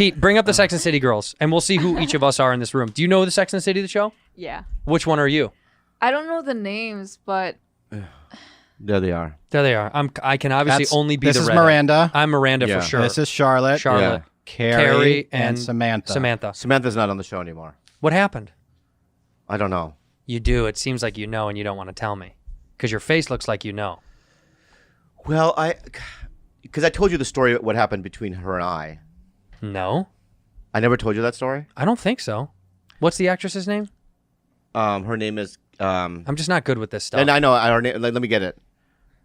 Pete, bring up the Sex and the City girls, and we'll see who each of us are in this room. Do you know the Sex and the City, the show? Yeah. Which one are you? I don't know the names, but... There they are. There they are. I can obviously only be the This is redhead. Miranda. I'm Miranda for sure. This is Charlotte. Charlotte. Carrey and Samantha. Samantha's not on the show anymore. What happened? I don't know. You do. It seems like you know and you don't want to tell me. Because your face looks like you know. Well, because I told you the story what happened between her and I. No. I never told you that story? I don't think so. What's the actress's name? Her name is... I'm just not good with this stuff. And I know. Let me get it.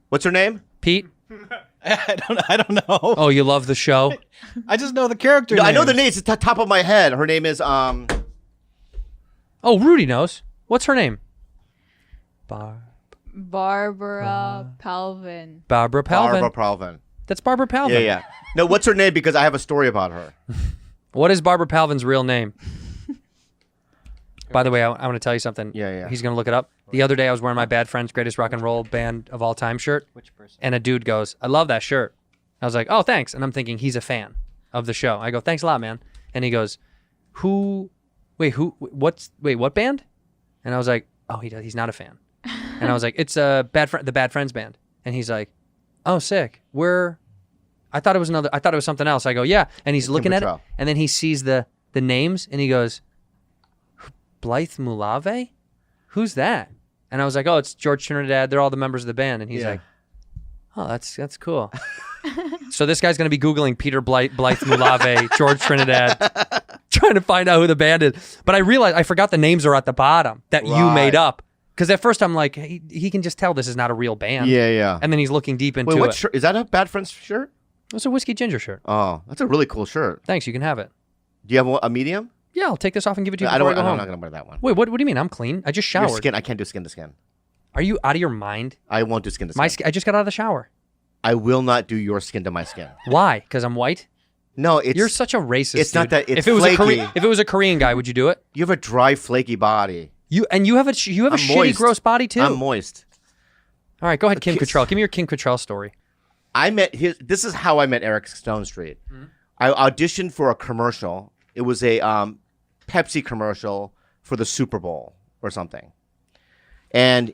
What's her name? Pete? I don't know. Oh, you love the show? I just know the character I know the name. It's at the top of my head. Her name is... Oh, Rudy knows. What's her name? Barbara Palvin. Barbara Palvin. Barbara Palvin. That's Barbara Palvin. Yeah. No, what's her name? Because I have a story about her. What is Barbara Palvin's real name? By the way, I want to tell you something. Yeah. He's going to look it up. The other day, I was wearing my bad friend's greatest rock and roll band of all time shirt. Which person? And a dude goes, I love that shirt. I was like, oh, thanks. And I'm thinking he's a fan of the show. I go, thanks a lot, man. And he goes, what band? And I was like, oh, he's not a fan. And I was like, it's the Bad Friends band. And he's like, oh, sick. I thought it was something else. I go, yeah. And he's looking at it. And then he sees the names and he goes, Blythe Mulave? Who's that? And I was like, oh, it's George Trinidad. They're all the members of the band. And he's like, oh, that's cool. So this guy's going to be Googling Peter Blythe Mulave, George Trinidad, trying to find out who the band is. But I realized I forgot the names are at the bottom that you made up. Because at first I'm like, he can just tell this is not a real band. Yeah. And then he's looking deep into what it. shirt? Is that a Bad Friends shirt? It's a Whiskey Ginger shirt. Oh, that's a really cool shirt. Thanks, you can have it. Do you have a medium? Yeah, I'll take this off and give it to you I'm before I go not home. going to wear that one. Wait, what do you mean? I'm clean. I just showered. Your skin, I can't do skin to skin. Are you out of your mind? I won't do skin to skin. I just got out of the shower. I will not do your skin to my skin. Why? Because I'm white? No, you're such a racist. It's not that. It's if it was flaky. if it was a Korean guy, would you do it? You have a dry, flaky body. You have a shitty, moist. gross body too. I'm moist. All right, go ahead, Kim Cattrall. Give me your Kim Cattrall story. This is how I met Eric Stone Street. Mm-hmm. I auditioned for a commercial. It was a Pepsi commercial for the Super Bowl or something, and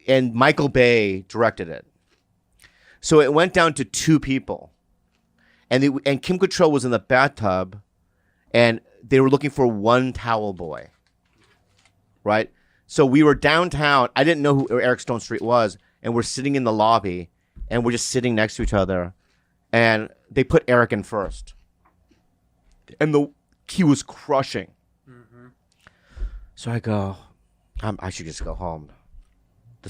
Michael Bay directed it. So it went down to 2 people, and Kim Cattrall was in the bathtub, and they were looking for one towel boy. Right, so we were downtown. I didn't know who Eric Stone Street was, and we're sitting in the lobby, and we're just sitting next to each other, and they put Eric in first, and he was crushing. Mm-hmm. So I go, I should just go home.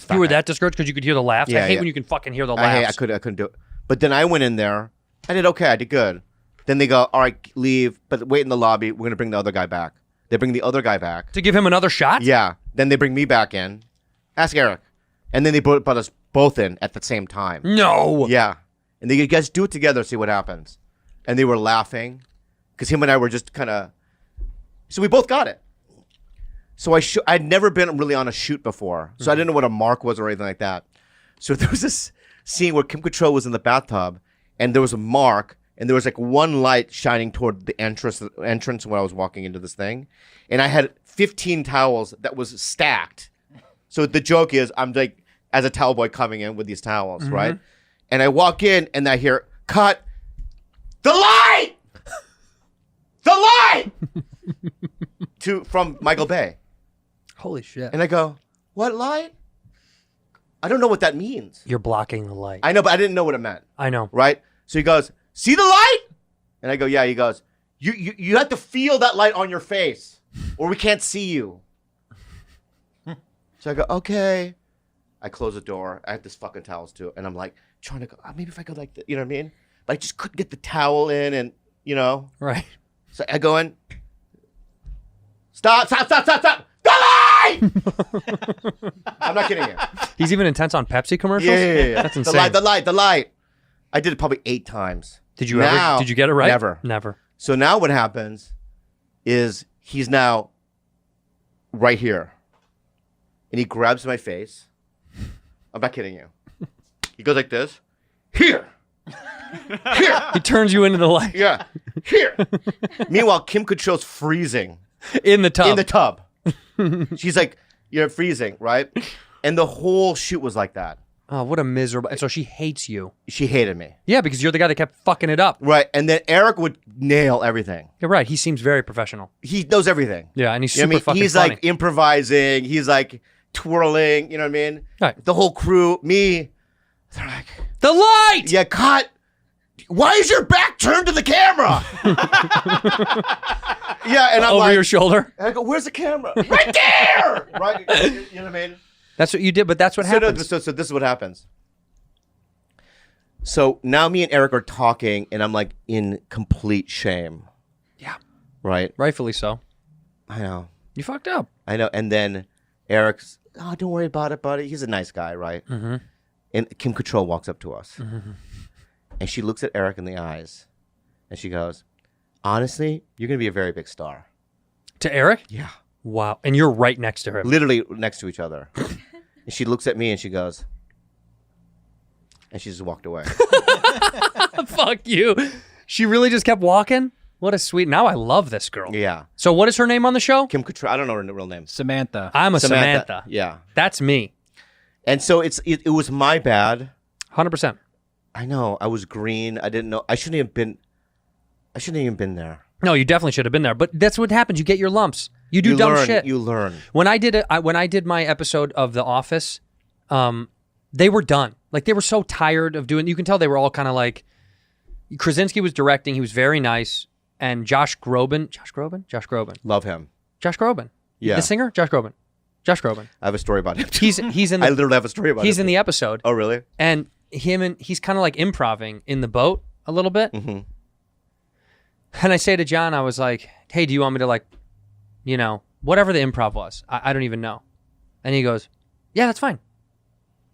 You were that discouraged because you could hear the laughs? Yeah, I hate when you can fucking hear the laughs. I couldn't do it. But then I went in there. I did okay. I did good. Then they go, all right, leave, but wait in the lobby. We're going to bring the other guy back. They bring the other guy back. To give him another shot? Yeah. Then they bring me back in. Ask Eric. And then they brought us both in at the same time. No. Yeah. And you guys do it together, see what happens. And they were laughing because him and I were just kind of... So we both got it. So I'd never been really on a shoot before. So I didn't know what a mark was or anything like that. So there was this scene where Kim Cattrall was in the bathtub and there was a mark and there was like one light shining toward the entrance when I was walking into this thing. And I had 15 towels that was stacked. So the joke is I'm like, as a towel boy coming in with these towels, right? And I walk in and I hear, cut, the light! The light! From Michael Bay. Holy shit. And I go, what light? I don't know what that means. You're blocking the light. I know, but I didn't know what it meant. I know. Right? So he goes, see the light? And I go, yeah. He goes, you have to feel that light on your face or we can't see you. So I go, okay. I close the door. I have this fucking towels too. And I'm like, trying to go, maybe if I go like this, you know what I mean? But I just couldn't get the towel in and, you know. Right. So I go in. Stop. The light! I'm not kidding you. He's even intense on Pepsi commercials? Yeah. That's insane. The light. I did it probably 8 times. Did you get it right? Never. So now what happens is he's now right here. And he grabs my face. I'm not kidding you. He goes like this. Here. Here. He turns you into the light. Yeah. Here. Meanwhile, Kim Cattrall's freezing In the tub. in the tub. She's like, you're freezing, right? And the whole shoot was like that. Oh, what a miserable. And so she hates you. She hated me. Yeah, because you're the guy that kept fucking it up. Right. And then Eric would nail everything. You're right. He seems very professional. He knows everything. Yeah, and he's You know super what I mean? fucking He's funny. like improvising. He's like twirling. You know what I mean? Right. The whole crew, me, they're like, the light! yeah, cut. Why is your back turned to the camera? Yeah, and I'm Over like, your shoulder. and I go, where's the camera? Right there! Right? You know what I mean? That's what you did, but that's what happens. So this is what happens. So now me and Eric are talking, and I'm like in complete shame. Yeah. Right? Rightfully so. I know. You fucked up. I know. And then Eric's, oh, don't worry about it, buddy. He's a nice guy, right? Mm-hmm. And Kim Cattrall walks up to us. And she looks at Eric in the eyes. And she goes, honestly, you're going to be a very big star. To Eric? Yeah. Wow. And you're right next to her. Literally next to each other. And she looks at me and she goes, and she just walked away. Fuck you. She really just kept walking? What a sweet. Now I love this girl. Yeah. So what is her name on the show? Kim Cattrall. I don't know her real name. Samantha. I'm a Samantha. Yeah. That's me. And so it was my bad. 100%. I know. I was green. I didn't know. I shouldn't even been there. No, you definitely should have been there. But that's what happens. You get your lumps. You do dumb learn, shit. You learn. When I did my episode of The Office, they were done. Like they were so tired of doing. You can tell they were all kind of like. Krasinski was directing. He was very nice, and Josh Groban. Love him. Josh Groban. Yeah. The singer, Josh Groban. I have a story about him. He's in. I The, literally have a story about him. he's in the episode, Oh, really? and he's kind of like improving in the boat a little bit. Mm-hmm. And I say to John, I was like, "Hey, do you want me to like, whatever the improv was? I don't even know." And he goes, "Yeah, that's fine."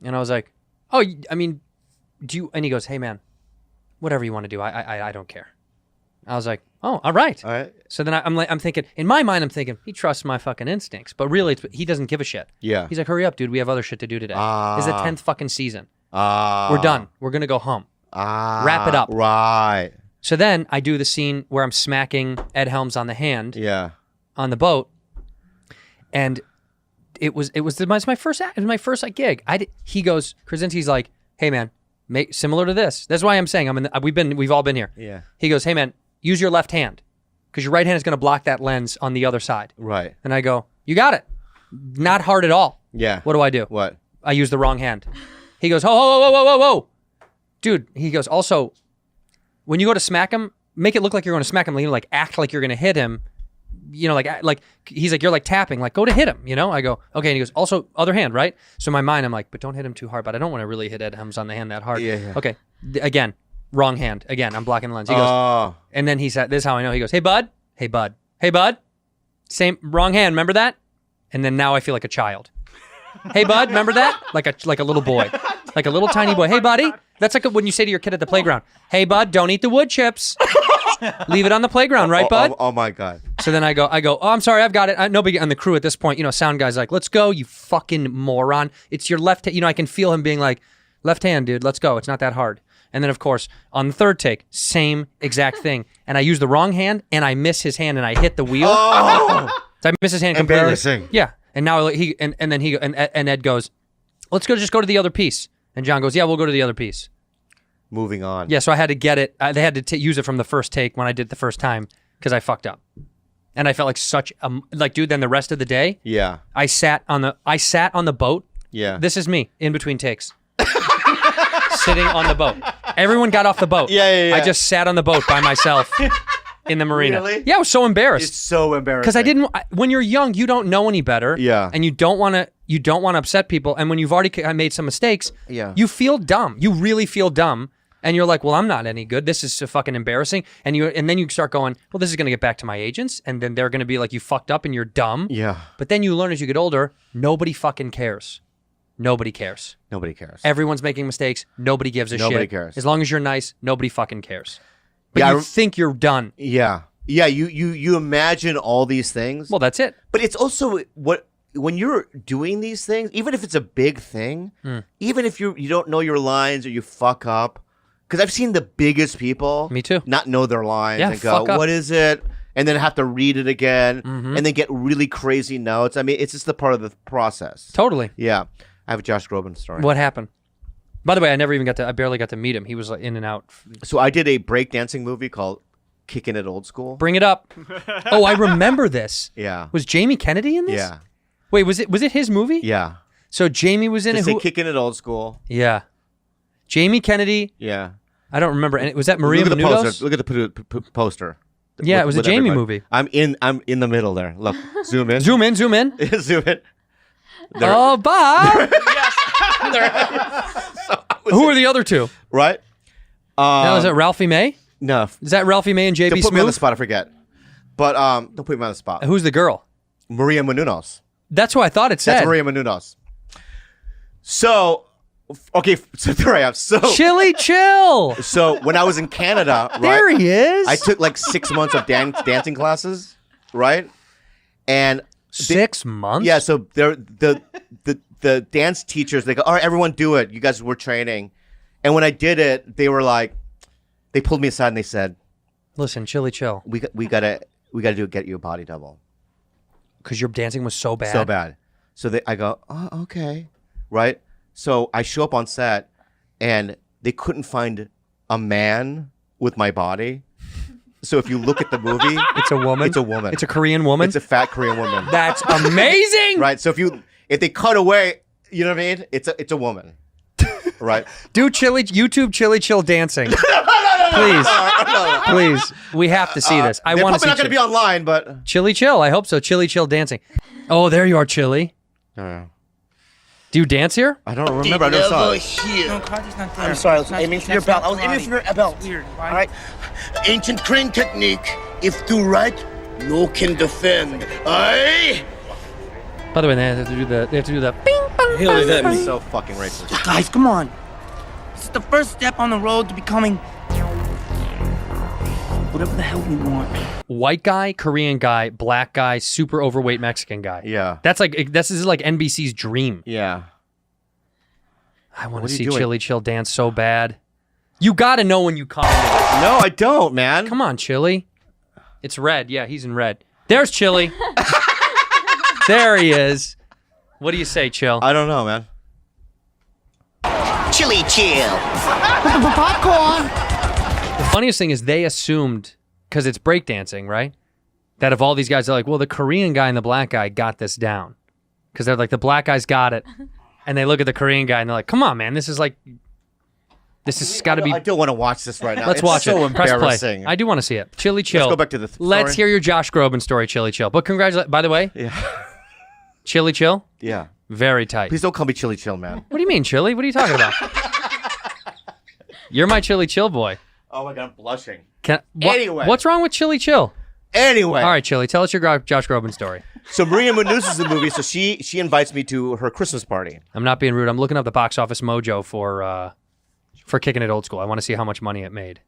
And I was like, "Oh, I mean, do you?" And he goes, "Hey, man, whatever you want to do, I don't care." I was like, "Oh, all right." All right. So then I'm thinking, in my mind, I'm thinking he trusts my fucking instincts, but really, he doesn't give a shit. Yeah. He's like, "Hurry up, dude. We have other shit to do today." It's the 10th fucking season. We're done. We're gonna go home. Wrap it up. Right. So then I do the scene where I'm smacking Ed Helms on the hand Yeah. on the boat, and it was my first like gig. He goes, Krasinski's like, "Hey man, similar to this." That's why I'm saying we've all been here. Yeah. He goes, "Hey man, use your left hand because your right hand is going to block that lens on the other side." Right. And I go, "You got it. Not hard at all." Yeah. What do I do? What? I use the wrong hand. He goes, whoa. Dude, he goes, also, when you go to smack him, make it look like you're going to smack him, like act like you're going to hit him. Like he's like, you're like tapping, like go to hit him, I go, okay. And he goes, also other hand, right? So in my mind, I'm like, but don't hit him too hard, but I don't want to really hit Ed Helms on the hand that hard. Yeah. Okay. Again, wrong hand. Again, I'm blocking the lens. He goes, Oh. and then he said, this is how I know. He goes, hey bud. Same, wrong hand, remember that? And then now I feel like a child. Hey bud, remember that? Like a little boy. Like a little tiny boy. Hey buddy. That's like when you say to your kid at the playground, hey bud, don't eat the wood chips. Leave it on the playground, right bud? Oh my God. So then I go, oh, I'm sorry, I've got it. No big. And the crew at this point, sound guy's like, let's go, you fucking moron. It's your left hand. I can feel him being like, left hand, dude, let's go. It's not that hard. And then, of course, on the third take, same exact thing. And I use the wrong hand, and I miss his hand, and I hit the wheel. Oh. So I miss his hand completely. Embarrassing. Yeah. And now and Ed goes, let's just go to the other piece. And John goes, yeah, we'll go to the other piece. Moving on. Yeah, so I had to get it. They had to use it from the first take when I did the first time because I fucked up. And I felt like such a, dude, then the rest of the day, Yeah. I sat on the boat. Yeah. This is me in between takes. Sitting on the boat. Everyone got off the boat. Yeah. I just sat on the boat by myself in the marina. Really? Yeah, I was so embarrassed. It's so embarrassing. Because when you're young, you don't know any better. Yeah. And you don't want to upset people. And when you've already made some mistakes, Yeah. you feel dumb. You really feel dumb. And you're like, well, I'm not any good. This is so fucking embarrassing. And then you start going, well, this is going to get back to my agents. And then they're going to be like, you fucked up and you're dumb. Yeah. But then you learn as you get older, nobody fucking cares. Nobody cares. Nobody cares. Everyone's making mistakes. Nobody gives a shit. Nobody cares. As long as you're nice, nobody fucking cares. But Yeah, you think you're done. Yeah. Yeah. You imagine all these things. Well, that's it. But it's also when you're doing these things, even if it's a big thing, even if you don't know your lines or you fuck up, because I've seen the biggest people. Me too. Not know their lines Yeah, and go, fuck up. "What is it?" And then have to read it again, and then get really crazy notes. I mean, it's just the part of the process. Totally. Yeah, I have a Josh Groban story. What happened? By the way, I barely got to meet him. He was like in and out. So I did a breakdancing movie called Kicking It Old School. Bring it up. Oh, I remember this. Yeah. Was Jamie Kennedy in this? Yeah. Wait, was it his movie? Yeah. So Jamie was in Just it. say Kicking It Old School. Yeah. Jamie Kennedy. Yeah. I don't remember. And was that Maria Look at the Menounos? poster. Look at the poster. Yeah, it was a Jamie everybody. movie. I'm in the middle there. Look, zoom in. Zoom in. Zoom in. Zoom in. Oh, Bob. Who are the other two? Right? Now, is it Ralphie May? No. Is that Ralphie May and JB Don't put me on the Smoove? spot, I forget. But don't put me on the spot. Who's the girl? Maria Menounos. That's who I thought it said. That's Maria Menounos. So, okay, so there I am. So, Chili Chill. so when I was in Canada, right? There he is. I took like 6 months of dancing classes, right? And 6 months? yeah, so the dance teachers, they go, all right, everyone do it. You guys were training. And when I did it, they were like, they pulled me aside and they said, Listen, Chili Chill. we gotta get you a body double. Because your dancing was so bad. So bad. So I go, oh, okay. Right? So I show up on set and they couldn't find a man with my body. So if you look at the movie, It's a woman? It's a woman. It's a Korean woman? It's a fat Korean woman. That's amazing. Right? So if they cut away, you know what I mean? It's a woman. Right? Do YouTube Chili Chill dancing. Please. Please. We have to see this. I They're want to probably see not going to be online, but Chili Chill. I hope so. Chili Chill dancing. Oh, there you are, Chili. Do you dance here? I don't remember. I never saw it. No, Cardi's not there. I'm sorry, I was That's aiming for not- your that's belt. not I was aiming karate. for your That's belt. weird. Why? All right. Ancient crane technique. If do right, no can defend. Aye? By the way, they have to do the bing bong. He'll bong, let bong. me. So fucking racist. Guys, come on. This is the first step on the road to becoming whatever the hell we want. White guy, Korean guy, black guy, super overweight Mexican guy. Yeah. This is like NBC's dream. Yeah. I want What to are see you doing? Chili Chill dance so bad. You got to know when you come into this. No, I don't, man. Come on, Chili. It's red. Yeah, he's in red. There's Chili. There he is. What do you say, Chill? I don't know, man. Chili chill. The funniest thing is they assumed, because it's breakdancing, right? That if all these guys are like, well, the Korean guy and the black guy got this down. Because they're like, the black guy's got it. And they look at the Korean guy and they're like, come on, man, this has got to be. I don't want to watch this right now. Let's It's watch so it. Press play. embarrassing. I do want to see it. Chili Chill. Let's go back to the Let's story. hear your Josh Groban story, Chili Chill. But congratulations. By the way, Yeah. Chili Chill, Yeah. very tight. Please don't call me Chili Chill, man. What do you mean, Chili? What are you talking about? You're my Chili Chill boy. Oh my God, I'm blushing. Anyway. What's wrong with Chili Chill? Anyway. All right, Chili, tell us your Josh Groban story. So Maria Menounos is in the movie, so she invites me to her Christmas party. I'm not being rude. I'm looking up the box office mojo for Kicking It Old School. I want to see how much money it made.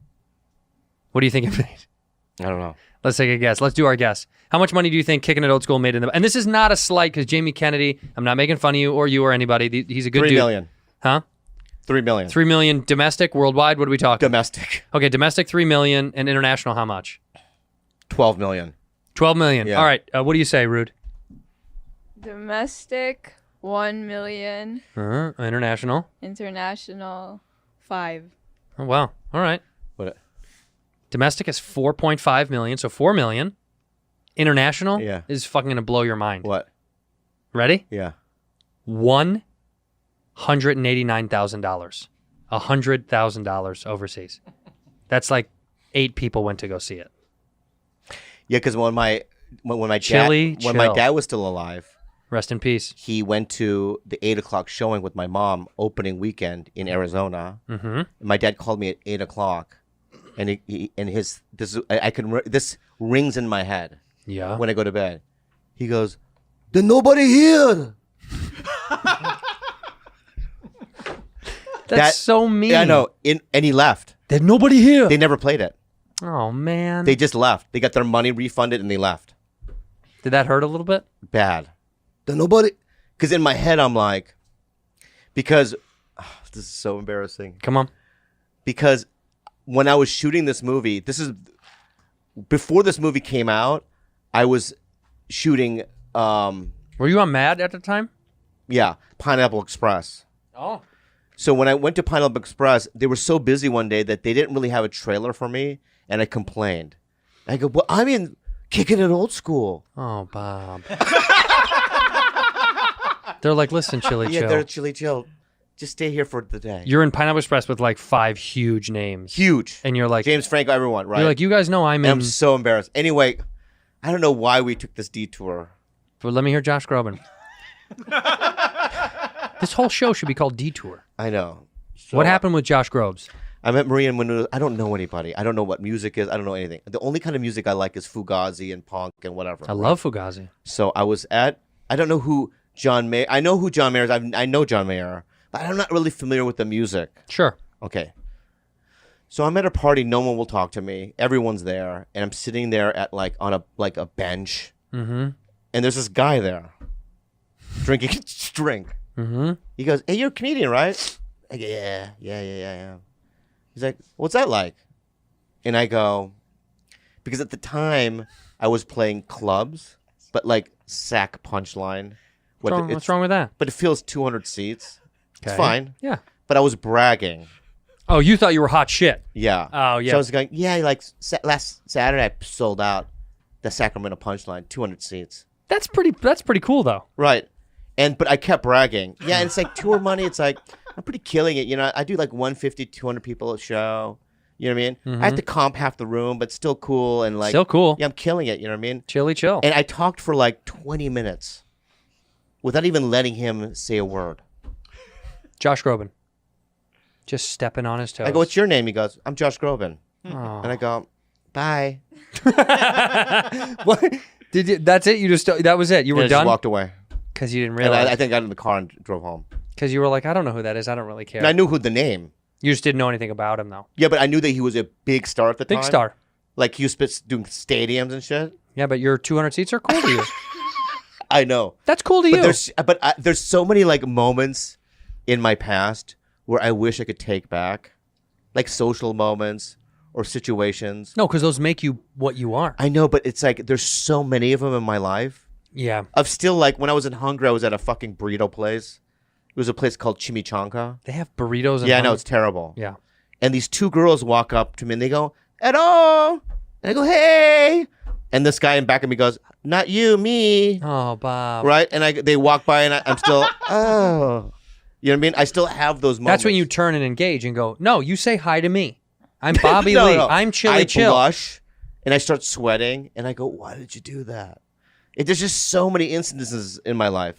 What do you think it made? I don't know. Let's take a guess. Let's do our guess. How much money do you think Kicking It Old School made in the? And this is not a slight because Jamie Kennedy. I'm not making fun of you or anybody. He's a good 3 dude. million. Huh? 3 million. 3 million domestic, worldwide. What are we talking? Domestic. Okay, domestic 3 million and international. How much? 12 million. 12 million. Yeah. All right. What do you say, Rude? Domestic 1 million. International. International 5. Oh wow. All right. What? Domestic is 4.5 million, so 4 million. International Yeah. is fucking gonna blow your mind. What? Ready? Yeah. $189,000. $100,000 overseas. That's like 8 people went to go see it. Yeah, because when my Chili dad was still alive, Rest in peace. he went to the 8:00 showing with my mom opening weekend in Arizona. Mm-hmm. My dad called me at 8:00, and this rings in my head Yeah. when I go to bed. He goes, "There's nobody here." That's so mean. Yeah, I know. And he left. There's nobody here. They never played it. Oh man. They just left. They got their money refunded and they left. Did that hurt a little bit? Bad. There's nobody. Because in my head, I'm like, this is so embarrassing. Come on. Because when I was shooting this movie, this is before this movie came out. I was shooting. Were you on Mad at the time? Yeah, Pineapple Express. Oh. So when I went to Pineapple Express, they were so busy one day that they didn't really have a trailer for me, and I complained. I go, well, I'm in Kicking It Old School. Oh, Bob. They're like, listen, Chili Yeah, Chill. they're Chili Chill. Just stay here for the day. You're in Pineapple Express with like 5 huge names. Huge. And you're like, James Franco, everyone, right? You're like, you guys know I'm And in. I'm so embarrassed. Anyway, I don't know why we took this detour. But let me hear Josh Groban. This whole show should be called Detour. I know. So What happened with Josh Grobes? I met Maria and Menounos. I don't know anybody. I don't know what music is. I don't know anything. The only kind of music I like is Fugazi and punk and whatever. I love Fugazi. So I was at, I don't know who John Mayer, I know who John Mayer is. I know John Mayer, but I'm not really familiar with the music. Sure. Okay. So I'm at a party. No one will talk to me. Everyone's there. And I'm sitting there at on a bench. Mm-hmm. And there's this guy there drinking drink. Mm-hmm. He goes, hey, you're a comedian, right? I go, yeah. He's like, what's that like? And I go, because at the time I was playing clubs, but like sack punchline. What's wrong with that? But it feels 200 seats. Okay. It's fine. Yeah. But I was bragging. Oh, you thought you were hot shit. Yeah. Oh, yeah. So I was going, yeah, like last Saturday I sold out the Sacramento punchline, 200 seats. That's pretty cool though. Right. But I kept bragging. Yeah, and it's like tour money. It's like, I'm pretty killing it. You know, I do like 150, 200 people a show. You know what I mean? Mm-hmm. I have to comp half the room, but still cool. And like, Still cool. Yeah, I'm killing it. You know what I mean? Chili Chill. And I talked for like 20 minutes without even letting him say a word. Josh Groban. Just stepping on his toes. I go, what's your name? He goes, I'm Josh Groban. Oh. And I go, bye. What? Did you? That's it. You just that was it. You And were I just done walked away. because you didn't And realize. I think I got in the car and drove home. Because you were like, I don't know who that is. I don't really care. And I knew who the name. You just didn't know anything about him though. Yeah, but I knew that he was a big star at the time. Big star. Like he was doing stadiums and shit. Yeah, but your 200 seats are cool to you. I know. That's cool to But you. there's so many like moments in my past where I wish I could take back, like social moments or situations. No, because those make you what you are. I know, but it's like there's so many of them in my life. Yeah. I've still like when I was in Hungary, I was at a fucking burrito place. It was a place called Chimichanga. They have burritos. Yeah, I know, it's terrible. Yeah. And these two girls walk up to me and they go, "Hello," and I go, "Hey," and this guy in back of me goes, "Not you, me." Oh, Bob. Right? And they walk by and I'm still, oh. You know what I mean? I still have those moments. That's when you turn and engage and go, no, you say hi to me. I'm Bobby No, Lee. no. I'm Chili I Chill. blush and I start sweating and I go, why did you do that? There's just so many instances in my life.